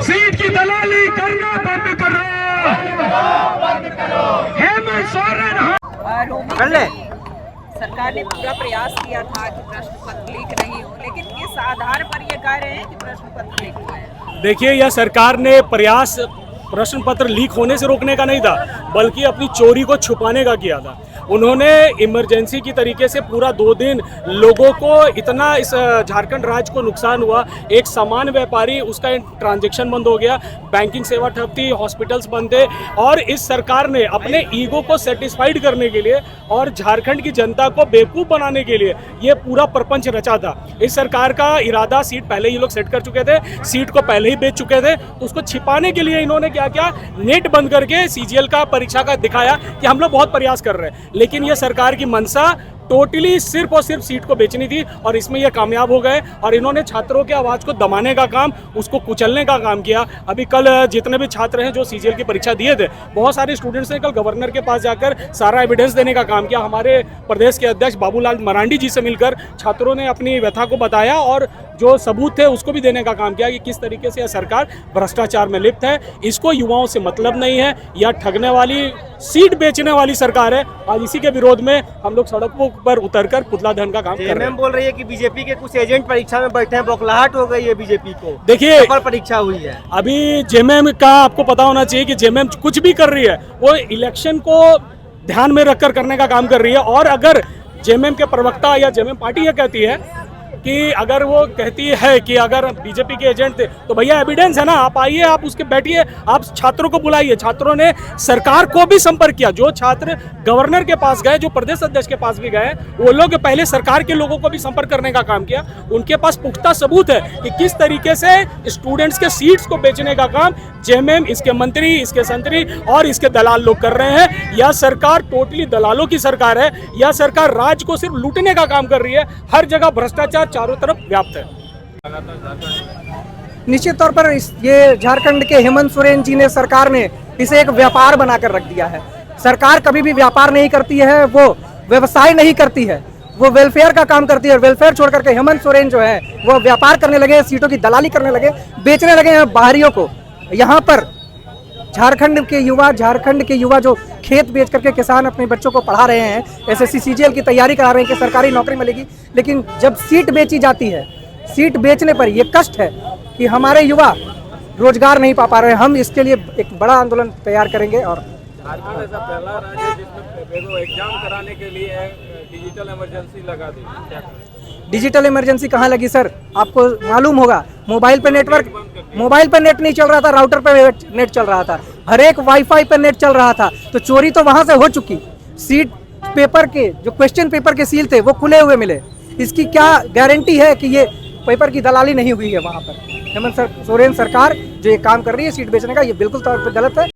Seat की दलाली करना बंद करो। हेमंत सोरेन सरकार ने पूरा प्रयास किया था कि प्रश्न पत्र लीक नहीं हो, लेकिन किस आधार पर ये कह रहे हैं कि प्रश्न पत्र लीक हुए हैं? देखिए, यह सरकार ने प्रयास प्रश्न पत्र लीक होने से रोकने का नहीं था, बल्कि अपनी चोरी को छुपाने का किया था। उन्होंने इमरजेंसी की तरीके से पूरा 2 दिन लोगों को इतना इस झारखंड राज्य को नुकसान हुआ। एक सामान्य व्यापारी, उसका ट्रांजैक्शन बंद हो गया, बैंकिंग सेवा ठप थी, हॉस्पिटल्स बंद थे, और इस सरकार ने अपने ईगो को सेटिस्फाइड करने के लिए और झारखंड की जनता को बेवकूफ़ बनाने के लिए ये पूरा प्रपंच रचा था। इस सरकार का इरादा, सीट पहले ये लोग सेट कर चुके थे, सीट को पहले ही बेच चुके थे, तो उसको छिपाने के लिए इन्होंने क्या किया, नेट बंद करके सीजीएल का परीक्षा का दिखाया कि हम लोग बहुत प्रयास कर रहे हैं। लेकिन ये सरकार की मंशा टोटली सिर्फ और सिर्फ सीट को बेचनी थी, और इसमें ये कामयाब हो गए। और इन्होंने छात्रों की आवाज़ को दबाने का काम, उसको कुचलने का काम किया। अभी कल जितने भी छात्र हैं जो सीजीएल की परीक्षा दिए थे, बहुत सारे स्टूडेंट्स ने कल गवर्नर के पास जाकर सारा एविडेंस देने का काम किया। हमारे प्रदेश के अध्यक्ष बाबूलाल मरांडी जी से मिलकर छात्रों ने अपनी व्यथा को बताया और जो सबूत थे उसको भी देने का काम किया कि किस तरीके से यह सरकार भ्रष्टाचार में लिप्त है। इसको युवाओं से मतलब नहीं है, यह ठगने वाली, सीट बेचने वाली सरकार है। आज इसी के विरोध में हम लोग सड़कों पर उतरकर पुतला दहन का काम कर रहे हैं। बोल रही है कि बीजेपी के कुछ एजेंट परीक्षा में बैठे हैं, बौखलाहट हो गई है बीजेपी को। देखिए, परीक्षा हुई है। अभी जेएमएम का आपको पता होना चाहिए कि जेएमएम कुछ भी कर रही है वो इलेक्शन को ध्यान में रखकर करने का काम कर रही है। और अगर जेएमएम के प्रवक्ता या जेएमएम पार्टी यह कहती है कि अगर वो कहती है कि अगर बीजेपी के एजेंट थे, तो भैया एविडेंस है ना, आप आइए, आप उसके बैठिए, आप छात्रों को बुलाइए। छात्रों ने सरकार को भी संपर्क किया, जो छात्र गवर्नर के पास गए, जो प्रदेश अध्यक्ष के पास भी गए, वो लोग पहले सरकार के लोगों को भी संपर्क करने का काम किया। उनके पास पुख्ता सबूत है कि किस तरीके से स्टूडेंट्स के सीट्स को बेचने का काम जेएमएम, इसके मंत्री, इसके संतरी और इसके दलाल लोग कर रहे हैं। यह सरकार टोटली दलालों की सरकार है। यह सरकार राज्य को सिर्फ लूटने का काम कर रही है। हर जगह भ्रष्टाचार चारों तरफ व्याप्त है। निश्चित तौर पर ये झारखंड के हेमंत सोरेन जी ने, सरकार ने इसे एक व्यापार बनाकर रख दिया है। सरकार कभी भी व्यापार नहीं करती है, वो व्यवसाय नहीं करती है, वो वेलफेयर का काम करती है। वेलफेयर छोड़ करके हेमंत सोरेन जो है वो व्यापार करने लगे, सीटों की दलाली करने लगे, बेचने लगे हैं बाहरियों को। यहाँ पर झारखंड के युवा जो खेत बेच करके किसान अपने बच्चों को पढ़ा रहे हैं, एसएससी सीजीएल की तैयारी करा रहे हैं कि सरकारी नौकरी मिलेगी, लेकिन जब सीट बेची जाती है, सीट बेचने पर ये कष्ट है कि हमारे युवा रोजगार नहीं पा पा रहे हैं। हम इसके लिए एक बड़ा आंदोलन तैयार करेंगे। और झारखंड ऐसा पहला राज्य है जिसमें एग्जाम कराने के लिए डिजिटल इमरजेंसी लगा दी। डिजिटल इमरजेंसी कहाँ लगी सर? आपको मालूम होगा, मोबाइल पे नेट नहीं चल रहा था, राउटर पे नेट चल रहा था, हर एक वाईफाई पे नेट चल रहा था, तो चोरी तो वहां से हो चुकी। सीट पेपर के जो क्वेश्चन पेपर के सील थे वो खुले हुए मिले। इसकी क्या गारंटी है कि ये पेपर की दलाली नहीं हुई है वहां पर? हेमंत सोरेन सरकार जो ये काम कर रही है सीट बेचने का, ये बिल्कुल तौर पर गलत है।